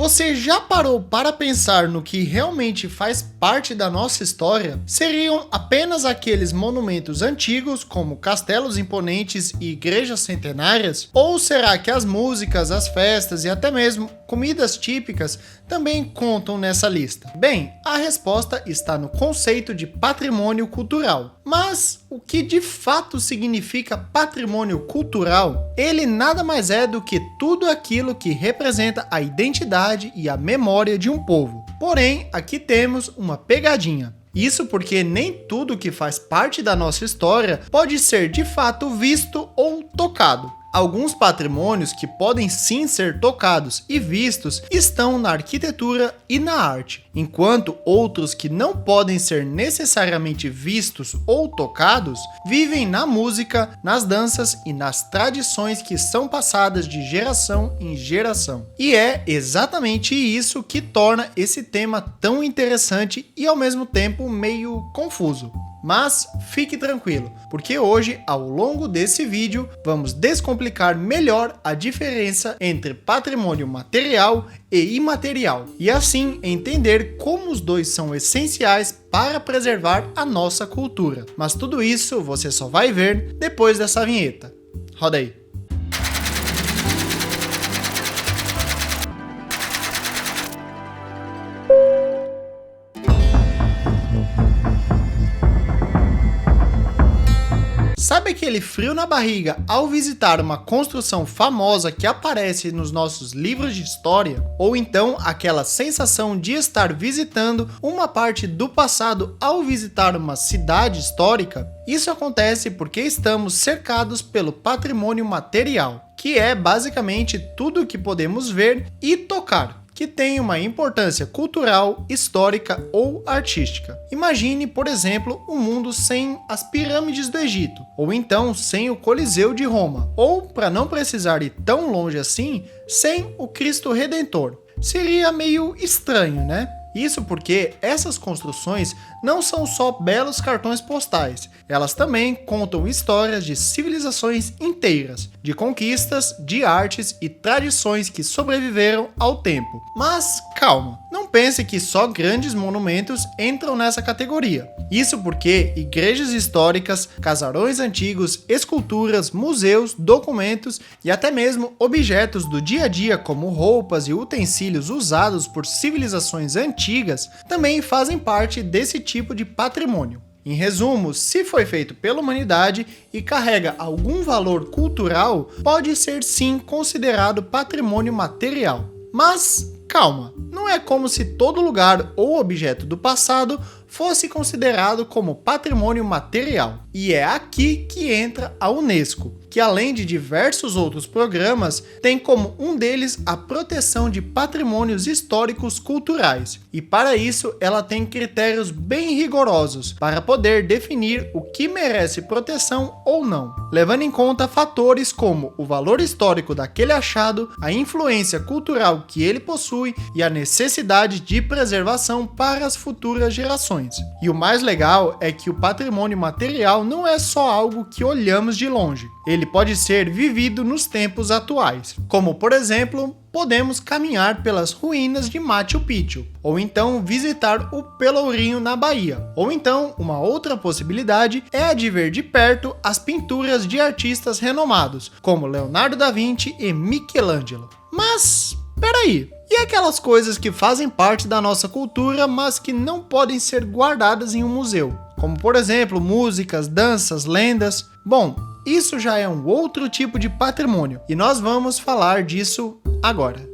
Você já parou para pensar no que realmente faz parte da nossa história? Seriam apenas aqueles monumentos antigos, como castelos imponentes e igrejas centenárias? Ou será que as músicas, as festas e até mesmo comidas típicas também contam nessa lista? Bem, a resposta está no conceito de patrimônio cultural. Mas o que de fato significa patrimônio cultural? Ele nada mais é do que tudo aquilo que representa a identidade e a memória de um povo. Porém, aqui temos uma pegadinha. Isso porque nem tudo que faz parte da nossa história pode ser de fato visto ou tocado. Alguns patrimônios que podem sim ser tocados e vistos estão na arquitetura e na arte, enquanto outros que não podem ser necessariamente vistos ou tocados vivem na música, nas danças e nas tradições que são passadas de geração em geração. E é exatamente isso que torna esse tema tão interessante e ao mesmo tempo meio confuso. Mas fique tranquilo, porque hoje, ao longo desse vídeo, vamos descomplicar melhor a diferença entre patrimônio material e imaterial, e assim entender como os dois são essenciais para preservar a nossa cultura. Mas tudo isso você só vai ver depois dessa vinheta. Roda aí! Sabe aquele frio na barriga ao visitar uma construção famosa que aparece nos nossos livros de história? Ou então aquela sensação de estar visitando uma parte do passado ao visitar uma cidade histórica? Isso acontece porque estamos cercados pelo patrimônio material, que é basicamente tudo o que podemos ver e tocar, que tem uma importância cultural, histórica ou artística. Imagine, por exemplo, um mundo sem as pirâmides do Egito, ou então sem o Coliseu de Roma, ou, para não precisar ir tão longe assim, sem o Cristo Redentor. Seria meio estranho, né? Isso porque essas construções não são só belos cartões postais, elas também contam histórias de civilizações inteiras, de conquistas, de artes e tradições que sobreviveram ao tempo. Mas calma, não pense que só grandes monumentos entram nessa categoria. Isso porque igrejas históricas, casarões antigos, esculturas, museus, documentos e até mesmo objetos do dia a dia como roupas e utensílios usados por civilizações antigas também fazem parte desse tipo de patrimônio. Em resumo, se foi feito pela humanidade e carrega algum valor cultural, pode ser sim considerado patrimônio material. Mas calma, não é como se todo lugar ou objeto do passado fosse considerado como patrimônio material. E é aqui que entra a Unesco, que além de diversos outros programas, tem como um deles a proteção de patrimônios históricos culturais. E para isso, ela tem critérios bem rigorosos para poder definir o que merece proteção ou não, levando em conta fatores como o valor histórico daquele achado, a influência cultural que ele possui e a necessidade de preservação para as futuras gerações. E o mais legal é que o patrimônio material não é só algo que olhamos de longe. Ele pode ser vivido nos tempos atuais, como por exemplo, podemos caminhar pelas ruínas de Machu Picchu, ou então visitar o Pelourinho na Bahia, ou então uma outra possibilidade é a de ver de perto as pinturas de artistas renomados, como Leonardo da Vinci e Michelangelo. Mas, peraí, e aquelas coisas que fazem parte da nossa cultura, mas que não podem ser guardadas em um museu? Como por exemplo, músicas, danças, lendas? Bom, isso já é um outro tipo de patrimônio, e nós vamos falar disso agora.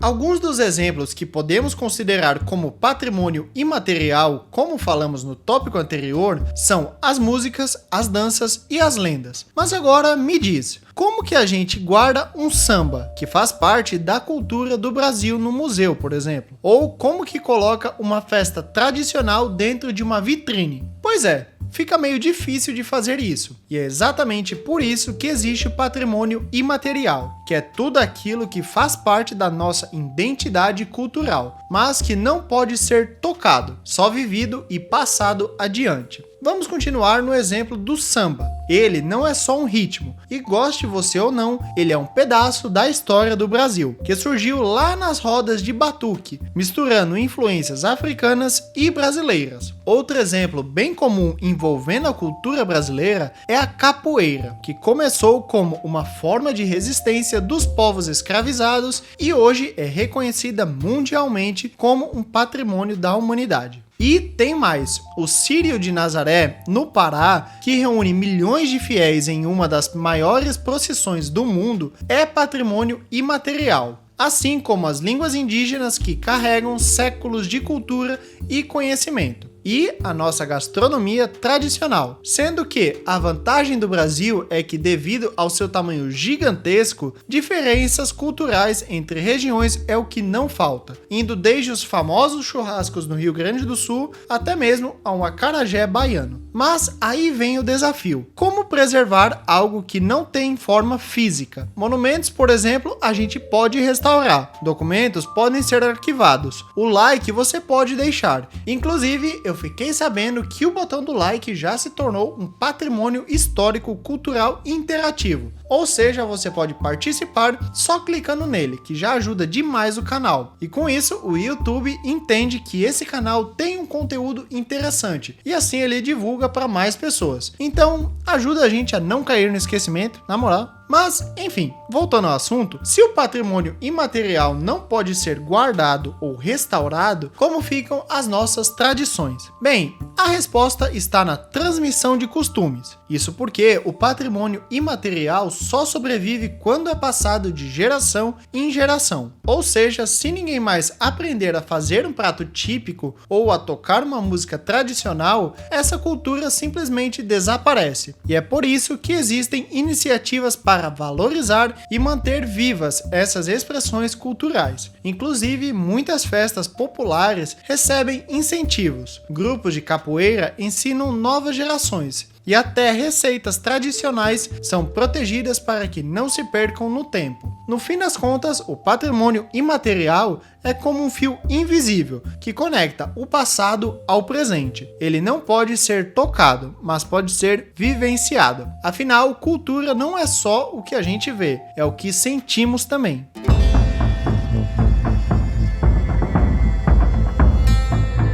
Alguns dos exemplos que podemos considerar como patrimônio imaterial, como falamos no tópico anterior, são as músicas, as danças e as lendas. Mas agora me diz, como que a gente guarda um samba, que faz parte da cultura do Brasil no museu, por exemplo? Ou como que coloca uma festa tradicional dentro de uma vitrine? Pois é, fica meio difícil de fazer isso. E é exatamente por isso que existe o patrimônio imaterial, que é tudo aquilo que faz parte da nossa identidade cultural, mas que não pode ser tocado, só vivido e passado adiante. Vamos continuar no exemplo do samba. Ele não é só um ritmo, e goste você ou não, ele é um pedaço da história do Brasil, que surgiu lá nas rodas de batuque, misturando influências africanas e brasileiras. Outro exemplo bem comum envolvendo a cultura brasileira é a capoeira, que começou como uma forma de resistência dos povos escravizados e hoje é reconhecida mundialmente como um patrimônio da humanidade. E tem mais, o Círio de Nazaré, no Pará, que reúne milhões de fiéis em uma das maiores procissões do mundo, é patrimônio imaterial, assim como as línguas indígenas que carregam séculos de cultura e conhecimento. E a nossa gastronomia tradicional, sendo que a vantagem do Brasil é que, devido ao seu tamanho gigantesco, diferenças culturais entre regiões é o que não falta, indo desde os famosos churrascos no Rio Grande do Sul até mesmo a um acarajé baiano. Mas aí vem o desafio: como preservar algo que não tem forma física? Monumentos, por exemplo, a gente pode restaurar, documentos podem ser arquivados, o like você pode deixar. Inclusive, eu fiquei sabendo que o botão do like já se tornou um patrimônio histórico cultural interativo. Ou seja, você pode participar só clicando nele, que já ajuda demais o canal. E com isso, o YouTube entende que esse canal tem um conteúdo interessante e assim ele divulga para mais pessoas. Então, ajuda a gente a não cair no esquecimento, na moral. Mas, enfim, voltando ao assunto, se o patrimônio imaterial não pode ser guardado ou restaurado, como ficam as nossas tradições? Bem, a resposta está na transmissão de costumes. Isso porque o patrimônio imaterial só sobrevive quando é passado de geração em geração. Ou seja, se ninguém mais aprender a fazer um prato típico ou a tocar uma música tradicional, essa cultura simplesmente desaparece. E é por isso que existem iniciativas para valorizar e manter vivas essas expressões culturais. Inclusive, muitas festas populares recebem incentivos. Grupos de capoeira ensinam novas gerações. E até receitas tradicionais são protegidas para que não se percam no tempo. No fim das contas, o patrimônio imaterial é como um fio invisível que conecta o passado ao presente. Ele não pode ser tocado, mas pode ser vivenciado. Afinal, cultura não é só o que a gente vê, é o que sentimos também.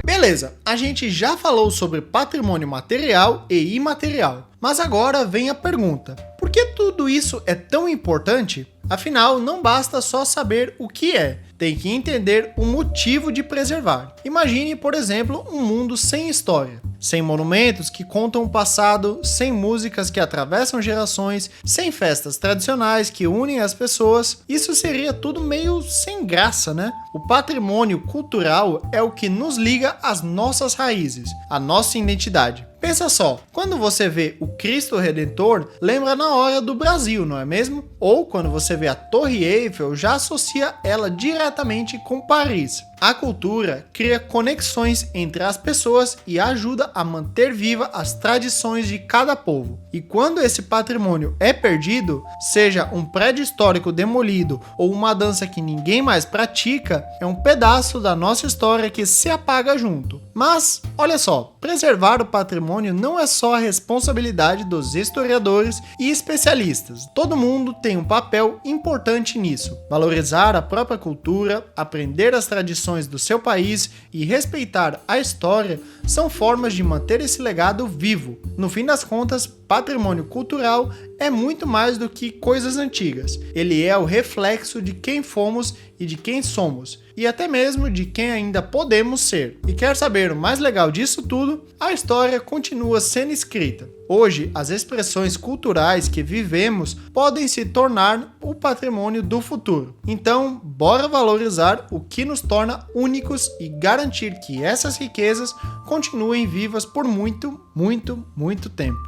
Beleza, a gente já falou sobre patrimônio material e imaterial, mas agora vem a pergunta: por que tudo isso é tão importante? Afinal, não basta só saber o que é, tem que entender o motivo de preservar. Imagine, por exemplo, um mundo sem história, sem monumentos que contam o passado, sem músicas que atravessam gerações, sem festas tradicionais que unem as pessoas. Isso seria tudo meio sem graça, né? O patrimônio cultural é o que nos liga às nossas raízes, à nossa identidade. Pensa só, quando você vê o Cristo Redentor, lembra na hora do Brasil, não é mesmo? Ou quando você vê a Torre Eiffel, já associa ela diretamente com Paris. A cultura cria conexões entre as pessoas e ajuda a manter viva as tradições de cada povo. E quando esse patrimônio é perdido, seja um prédio histórico demolido ou uma dança que ninguém mais pratica, é um pedaço da nossa história que se apaga junto. Mas, olha só, preservar o patrimônio não é só a responsabilidade dos historiadores e especialistas. Todo mundo tem um papel importante nisso. Valorizar a própria cultura, aprender as tradições do seu país e respeitar a história são formas de manter esse legado vivo. No fim das contas, patrimônio cultural é muito mais do que coisas antigas. Ele é o reflexo de quem fomos e de quem somos, e até mesmo de quem ainda podemos ser. E quer saber o mais legal disso tudo? A história continua sendo escrita. Hoje, as expressões culturais que vivemos podem se tornar o patrimônio do futuro. Então, bora valorizar o que nos torna únicos e garantir que essas riquezas continuem vivas por muito, muito, muito tempo.